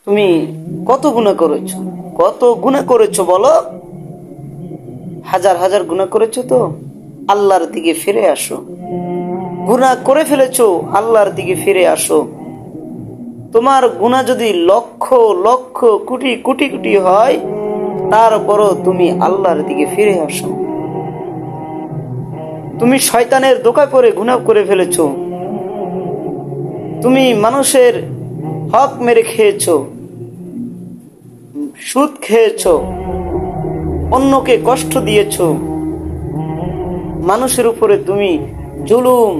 তুমি কত গুনাহ করেছো, কত গুনাহ করেছো বলো? হাজার হাজার গুনাহ করেছো তো? আল্লাহর দিকে ফিরে আসো। গুনাহ করে ফেলেছো, আল্লাহর দিকে ফিরে আসো। তোমার গুনাহ যদি লক্ষ লক্ষ কোটি কোটি কোটি হয়, তারপরও তুমি আল্লাহর দিকে ফিরে আসো। তুমি শয়তানের ধোঁকায় পড়ে গুনাহ করে ফেলেছো। তুমি মানুষের হক মেরে খেয়েছো, সুদ খেয়েছো, অন্যকে কষ্ট দিয়েছো, মানুষের উপরে তুমি জুলুম,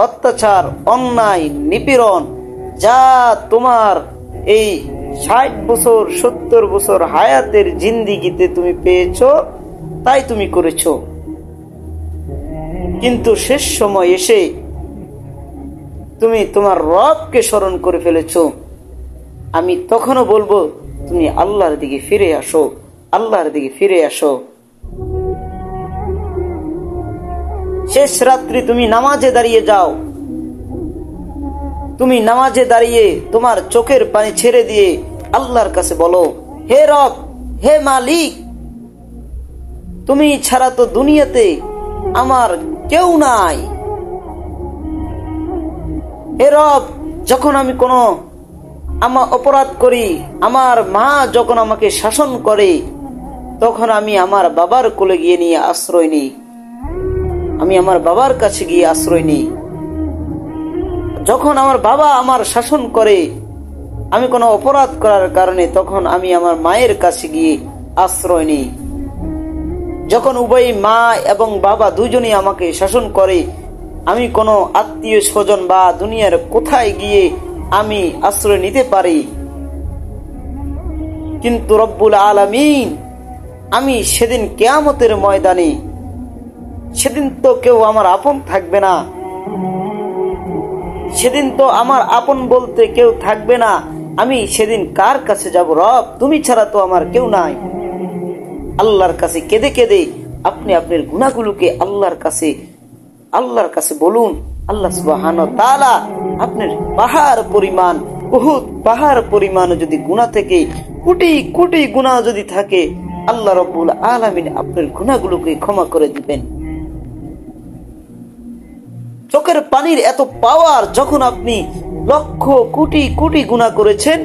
অত্যাচার, অন্যায়, নিপীড়ন, যা তোমার এই 60 বছর 70 বছর হায়াতের জিন্দিগিতে তুমি পেয়েছো, তাই তুমি করেছো। কিন্তু শেষ সময় এসে তুমি তোমার রবকে স্মরণ করে ফেলেছো। আমি তখনও বলবো, তুমি আল্লাহর দিকে ফিরে আসো, আল্লাহর দিকে ফিরে আসো। শেষ রাত্রি তুমি নামাজে দাঁড়িয়ে যাও। তুমি নামাজে দাঁড়িয়ে তোমার চোখের পানি ছেড়ে দিয়ে আল্লাহর কাছে বলো, হে রব, হে মালিক, তুমি ছাড়া তো দুনিয়াতে আমার কেউ নাই। হে রব, যখন আমি কোনো অপরাধ করি, আমার মা যখন আমাকে শাসন করে, তখন আমি আমার বাবার কোলে গিয়ে নিয়ে আশ্রয় নিই। আমি আমার বাবার কাছে গিয়ে আশ্রয় নিই। যখন আমার বাবা আমার শাসন করে, আমি কোনো অপরাধ করার কারণে, তখন আমি আমার মায়ের কাছে গিয়ে আশ্রয় নিই। যখন উভয় মা এবং বাবা দুজনই আমাকে শাসন করে, আমি কোনো আত্মীয় স্বজন বা দুনিয়ার কোথায় গিয়ে আমি আশ্রয় নিতে পারি। কিন্তু রব্বুল আলামিন, আমি সেদিন কিয়ামতের ময়দানে, সেদিন তো কেউ আমার আপন থাকবে না। সেদিন তো আমার আপন বলতে কেউ থাকবে না। আমি সেদিন কার কাছে যাব? রব, তুমি ছাড়া তো আমার কেউ নাই। আল্লাহর কাছে কেঁদে কেঁদে আপনি আপনার গুনাহগুলোকে আল্লাহর কাছে বলুন। আল্লাহ সুবহানাহু ওয়া তাআলা আপনার পাহাড় পরিমাণ, উহুদ পাহাড় পরিমাণ যদি গুনাহ থেকে, কোটি কোটি গুনাহ যদি থাকে, আল্লাহ রাব্বুল আলামিন আপনার গুনাহগুলোকে ক্ষমা করে দিবেন। চোখের পানির এত পাওয়ার, যখন আপনি লক্ষ কোটি কোটি গুনাহ করেছেন,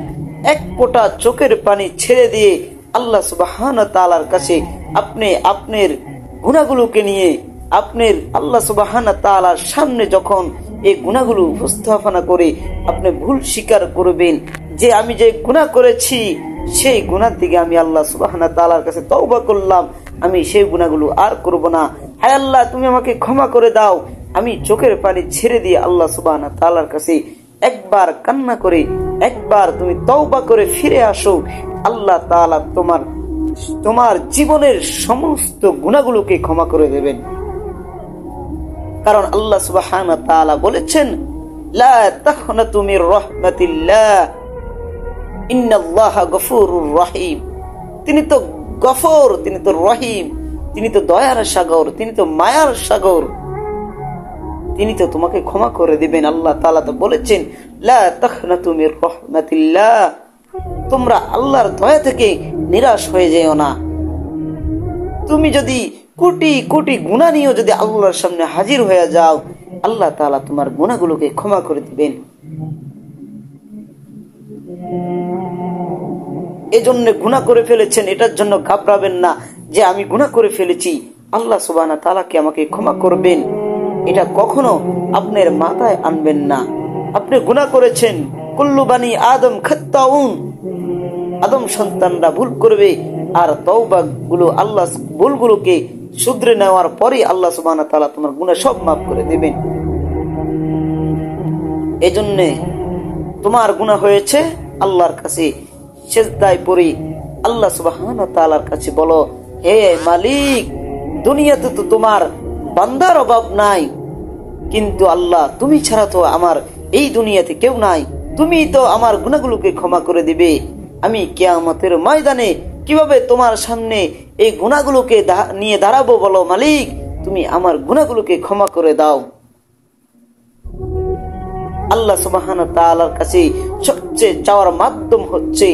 এক ফোঁটা চোখের পানি ছেড়ে দিয়ে আল্লাহ সুবহানাহু ওয়া তাআলার কাছে আপনি আপনার গুনাহগুলোকে নিয়ে আপনার আল্লাহ সুবহানাহু ওয়া তাআলার সামনে যখন এই গুনাহগুলো উপস্থাপনা করে আপনি ভুল স্বীকার করবেন যে আমি যে গুনাহ করেছি, সেই গুনাহ থেকে আমি আল্লাহ সুবহানাহু ওয়া তাআলার কাছে তওবা করলাম, আমি সেই গুনাহগুলো আর করব না। হায় আল্লাহ, তুমি আমাকে ক্ষমা করে দাও। আমি চোখের পানি ছেড়ে দিয়ে আল্লাহ সুবহানাহু ওয়া তাআলার কাছে একবার কান্না করে, একবার তুমি তওবা করে ফিরে আসো। আল্লাহ তাআলা তোমার জীবনের সমস্ত গুনাহগুলোকে ক্ষমা করে দেবেন। কারণ আল্লাহ সুবহানাহু ওয়া তাআলা বলেছেন, লা তাখনাতু মির রাহমাতিল্লাহ, ইন্নাল্লাহা গফুরুর রহিম। তিনি তো গফর, তিনি তো রহিম, তিনি তো দয়ার সাগর, তিনি তো মায়ার সাগর, তিনি তো তোমাকে ক্ষমা করে দিবেন। আল্লাহ তাআলা তো বলেছেন, লা তাখনাতু মির রাহমাতিল্লাহ, তোমরা আল্লাহর দয়া থেকে নিরাশ হয়ে যেও না। তুমি যদি কোটি কোটি গুনাহ নিয়ে যদি আল্লাহর সামনে হাজির হয়ে যাও, আল্লাহ তাআলা তোমার গুনাহগুলোকে ক্ষমা করে দিবেন। এজন্য গুনাহ করে ফেলেছেন, এটার জন্য ঘাবড়াবেন না যে আমি গুনাহ করে ফেলেছি, আল্লাহ সুবহানাহু ওয়া তাআলা কি আমাকে ক্ষমা করবেন, এটা কখনো আপনার মাথায় আনবেন না। আপনি গুনাহ করেছেন, কুল্লু বানি আদম খাত্তাউন, আদম সন্তানরা ভুল করবে, আর তওবা গুলো, আল্লাহ ভুলগুলোকে শুধরে নেওয়ার পরে আল্লাহ সুবহানাহু ওয়া তাআলা তোমার গুনাহ সব মাফ করে দিবেন। এজন্য তোমার গুনাহ হয়েছে, আল্লাহর কাছে সিজদায় পড়ে আল্লাহ সুবহানাহু ওয়া তাআলার কাছে বলো, হে মালিক, দুনিয়াতে তো তোমার বান্দার অভাব নাই, কিন্তু আল্লাহ তুমি ছাড়া তো আমার এই দুনিয়াতে কেউ নাই। তুমি তো আমার গুনাহগুলোকে ক্ষমা করে দিবে। আমি কিয়ামতের ময়দানে কিভাবে তোমার সামনে এই গুনাহগুলোকে নিয়ে দাঁড়াবো বলো মালিক, তুমি আমার গুনাহগুলোকে ক্ষমা করে দাও। আল্লাহ সুবহানাহু ওয়া তাআলার কাছে সবচেয়ে চাওয়ার মাধ্যম হচ্ছে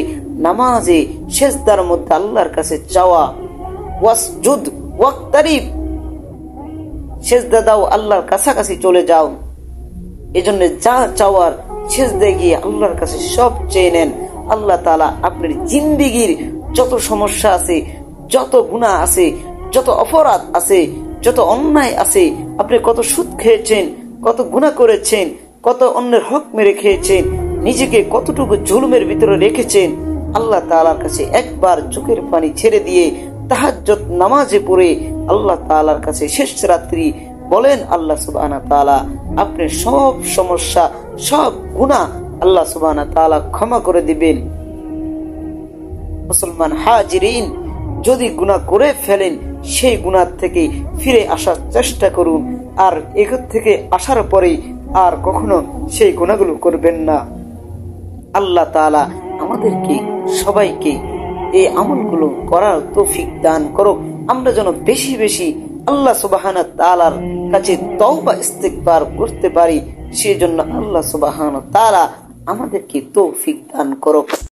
নামাজে সিজদার মধ্যে আল্লাহর কাছে চাওয়া। ওয়াসজুদ ওয়াক্তারিব, সিজদা দাও, আল্লাহর কাছাকাছি চলে যাও। এজন্য যা চাওয়ার সিজদায় গিয়ে আল্লাহর কাছে সব চেয়ে নেন। আল্লাহ তাআলা আপনার জিন্দেগির যত সমস্যা আছে, যত গুনাহ আছে, যত অপরাধ আছে, যত অন্যায় আছে, আপনি কত সুদ খেয়েছেন, কত গুনাহ করেছেন, কত অন্যের হক মেরে খেয়েছেন, নিজেকে কতটুকু জুলুমের ভিতরে রেখেছেন, আল্লাহ তাআলার কাছে একবার চোখের পানি ছেড়ে দিয়ে তাহাজ্জুদ নামাজে পড়ে আল্লাহ তাআলার কাছে শেষ রাত্রি বলেন, আল্লাহ সুবহানাহু ওয়া তাআলা আপনার সব সমস্যা, সব গুনাহ আল্লাহ সুবহানাহু ওয়া তাআলা ক্ষমা করে দিবেন। মুসলমান হাজিরিন, যদি গুনাহ করে ফেলেন সেই গুনাহ থেকে ফিরে আসার চেষ্টা করুন, আর এগুলো থেকে আসার পরে আর কখনো সেই গুনাহগুলো করবেন না। আল্লাহ তাআলা আমাদেরকে সবাইকে এই আমলগুলো করার তৌফিক দান করো। আমরা যেন বেশি বেশি আল্লাহ সুবহানাহু ওয়া তাআলার কাছে তওবা ইস্তিগফার করতে পারি, সেজন্য আল্লাহ সুবহানাহু ওয়া তাআলা আমাদেরকে তৌফিক দান করো।